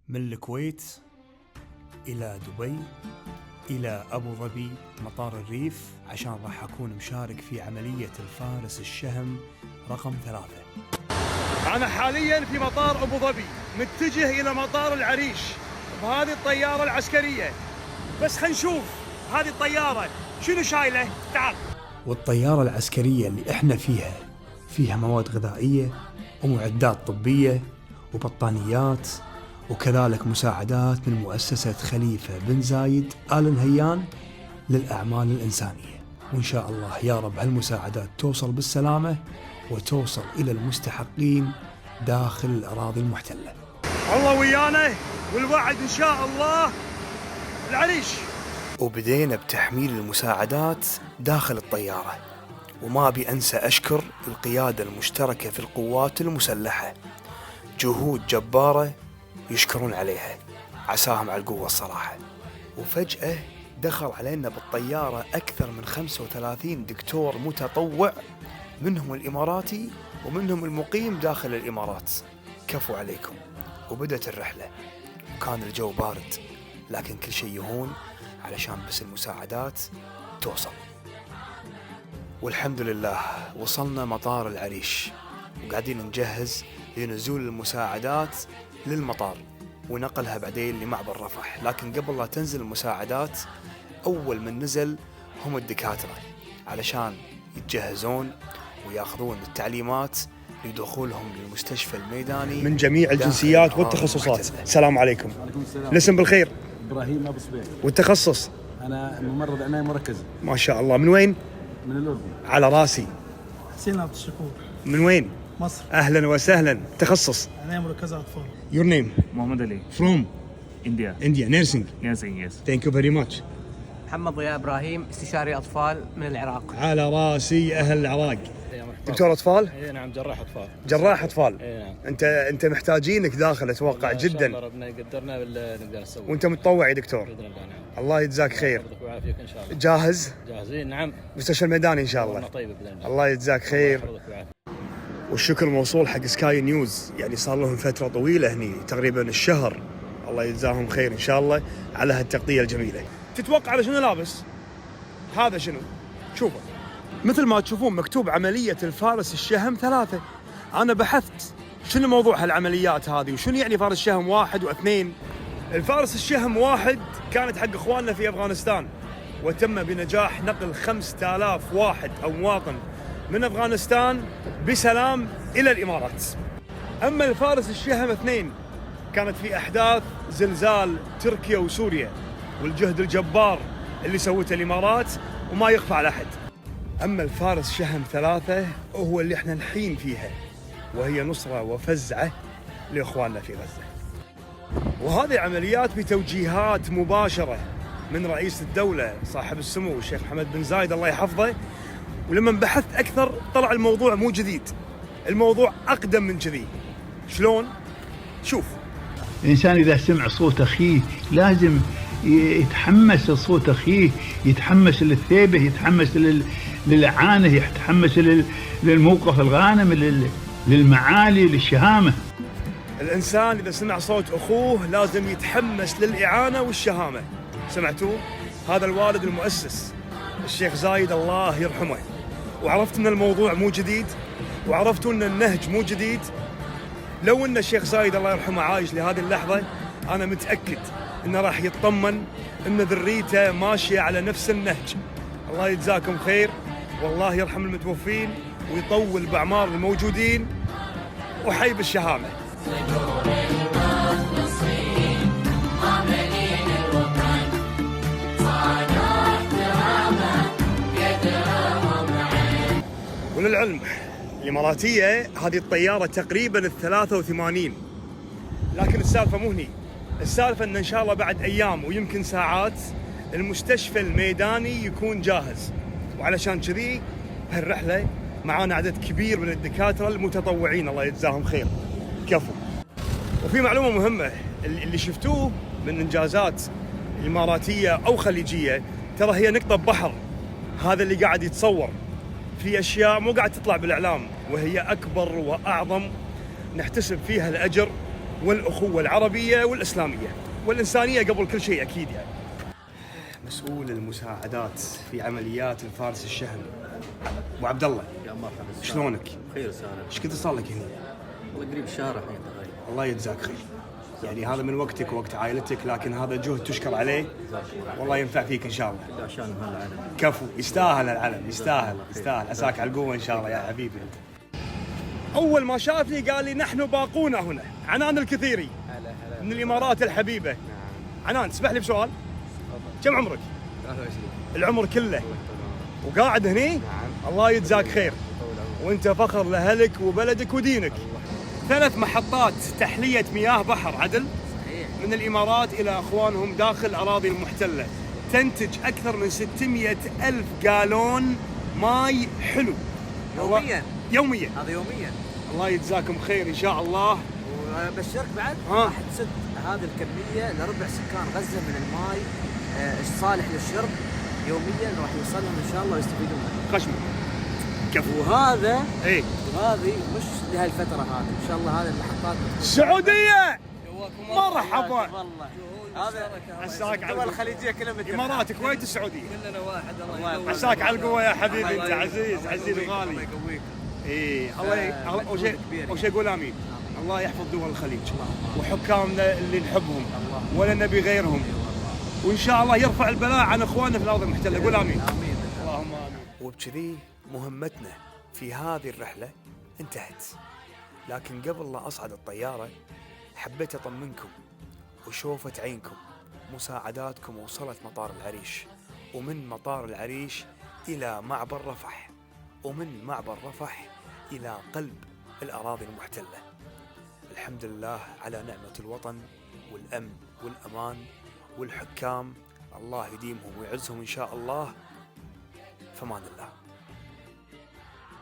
من الكويت إلى دبي إلى أبو ظبي مطار الريف، عشان راح أكون مشارك في عملية الفارس الشهم رقم 3. أنا حالياً في مطار أبو ظبي متجه إلى مطار العريش بهذه الطيارة العسكرية. بس خلينا نشوف هذه الطيارة شنو شايلة. تعال. والطيارة العسكرية اللي إحنا فيها مواد غذائية ومعدات طبية وبطانيات، وكذلك مساعدات من مؤسسة خليفة بن زايد آل نهيان للأعمال الإنسانية. وإن شاء الله يا رب هالمساعدات توصل بالسلامة وتوصل إلى المستحقين داخل الأراضي المحتلة. الله ويانا، والوعد إن شاء الله العريش. وبدينا بتحميل المساعدات داخل الطيارة، وما أبي أنسى أشكر القيادة المشتركة في القوات المسلحة، جهود جبارة يشكرون عليها، عساهم على القوة الصراحة. وفجأة دخل علينا بالطيارة أكثر من 35 دكتور متطوع، منهم الإماراتي ومنهم المقيم داخل الإمارات. كفو عليكم. وبدأت الرحلة، وكان الجو بارد لكن كل شيء يهون علشان بس المساعدات توصل. والحمد لله وصلنا مطار العريش، وقاعدين نجهز لنزول المساعدات للمطار ونقلها بعدين لمعبر رفح. لكن قبل لا تنزل المساعدات، أول من نزل هم الدكاترة علشان يتجهزون وياخذون التعليمات لدخولهم للمستشفى الميداني من جميع الجنسيات والتخصصات. السلام عليكم. الاسم بالخير؟ إبراهيم أبو صبيح. والتخصص؟ أنا ممرض عناية مركزة. ما شاء الله. من وين؟ من الأردن. على راسي. حسين عبد الشكور. من وين؟ مصر. أهلا وسهلا. تخصص؟ عناية مركزة أطفال. Your name? محمد علي. From? India. India. Nursing. Nursing, yes. Thank you very much. محمد ضياء إبراهيم، استشاري أطفال من العراق. على راسي أهل العراق. دكتور أطفال؟ اي نعم، جراح أطفال. جراح أطفال؟ اي نعم. أنت محتاجينك داخل أتوقع جدا. إن شاء الله ربنا يقدرنا نقدر نسوي. وأنت متطوع يا دكتور. بإذن الله. نعم. الله يجزاك خير. يحفظك ويعافيك إن شاء الله. جاهز؟ جاهزين. نعم. مستشفى الميداني إن شاء الله. الله طيب بإذن الله. الله يجزاك خير. يحفظك ويعافيك. والشكر موصول حق سكاي نيوز، يعني صار لهم فترة طويلة هني تقريبا الشهر. الله يجزاهم خير إن شاء الله على هالتغطية الجميلة. تتوقع على شنو لابس؟ هذا شنو؟ شوفوا مثل ما تشوفون مكتوب عملية الفارس الشهم 3. أنا بحثت شنو موضوع هالعمليات هذه وشنو يعني فارس الشهم 1 و2. الفارس الشهم 1 كانت حق إخواننا في أفغانستان، وتم بنجاح نقل 5000 واحد أو مواطن من أفغانستان بسلام إلى الإمارات. أما الفارس الشهم 2 كانت في أحداث زلزال تركيا وسوريا، والجهد الجبار اللي سوته الإمارات وما يخفى على أحد. أما الفارس شهم 3 هو اللي احنا الحين فيها، وهي نصرة وفزعة لإخواننا في غزة. وهذه عمليات بتوجيهات مباشرة من رئيس الدولة صاحب السمو الشيخ محمد بن زايد الله يحفظه. ولما بحثت أكثر طلع الموضوع مو جديد، الموضوع أقدم من كذي. شلون؟ شوف. الإنسان إذا سمع صوت أخيه لازم يتحمس لصوت أخيه، يتحمس للثيبة، يتحمس للإعانة، يتحمس للموقف الغانم، للمعالي، للشهامة. الإنسان إذا سمع صوت أخوه لازم يتحمس للإعانة والشهامة. سمعتوه؟ هذا الوالد المؤسس الشيخ زايد الله يرحمه. وعرفت أن الموضوع مو جديد، وعرفتوا أن النهج مو جديد. لو أن الشيخ زايد الله يرحمه عايش لهذه اللحظة، أنا متأكد أنه راح يطمن أن ذريته ماشية على نفس النهج. الله يجزاكم خير، والله يرحم المتوفين ويطول بأعمار الموجودين، وحي بالشهامة. وللعلم الإماراتية هذه الطيارة تقريبا 83، لكن السالفة مو هني. السالفة أن شاء الله بعد أيام ويمكن ساعات المستشفى الميداني يكون جاهز. وعلشان كذي هالرحلة معانا عدد كبير من الدكاترة المتطوعين الله يجزاهم خير. كفو. وفي معلومة مهمة، اللي شفتوه من إنجازات إماراتية أو خليجية ترى هي نقطة بحر. هذا اللي قاعد يتصور في أشياء مو قاعد تطلع بالإعلام، وهي أكبر وأعظم نحتسب فيها الأجر والأخوة العربية والإسلامية والإنسانية قبل كل شيء أكيد يعني. مسؤول المساعدات في عمليات الفارس الشهم أبو عبد الله، يا مرحبا. شلونك؟ خير سالم. ايش كنت صار لك هنا؟ والله قريب الشهر الحين تقريبا. الله يجزاك خير. يعني هذا من وقتك ووقت عائلتك، لكن هذا جهد تشكر عليه. والله ينفع فيك ان شاء الله. عشان هالعلم. كفو، يستاهل العلم، يستاهل عساك على القوه ان شاء الله يا حبيبي. اول ما شافني قال لي نحن باقون هنا. عنان الكثيري من الامارات الحبيبه. عنان تسمح لي بسؤال؟ كم عمرك؟ 23. العمر كله وقاعد هني؟ الله يجزاك خير، وانت فخر لأهلك وبلدك ودينك. 3 محطات تحلية مياه بحر عدل من الإمارات إلى أخوانهم داخل الأراضي المحتلة، تنتج أكثر من 600,000 جالون ماي حلو يوميا. هذا يوميا. الله يجزاكم خير إن شاء الله. وبشرك بعد راح تسد هذه الكمية لربع سكان غزة من الماي صالح للشرب يوميا، راح يوصلهم إن شاء الله ويستفيدون منه. خشمه كفو. وهذا إيه وهذه مش لهالفترة هذه، إن شاء الله هذه المحطات السعودية. مرحبا. والله هذا عساك على الدول الخليجية كلها مثل الإمارات، الكويت، السعودية. كلنا واحد. الله يقويك. عساك على القوة يا حبيبي، أنت عزيز عزيز الله وغالي. يقويك. إيه الله أول شيء قول آمين. الله يحفظ دول الخليج وحكامنا اللي نحبهم ولا نبي غيرهم، وإن شاء الله يرفع البلاء عن إخواننا في الأرض المحتلة. قول آمين. اللهم آمين. وبكذي مهمتنا في هذه الرحلة انتهت، لكن قبل لا أصعد الطيارة حبيت أطمنكم وشوفة عينكم مساعداتكم وصلت مطار العريش، ومن مطار العريش إلى معبر رفح، ومن معبر رفح إلى قلب الأراضي المحتلة. الحمد لله على نعمة الوطن والأمن والأمان والحكام، الله يديمهم ويعزهم إن شاء الله. فمان الله.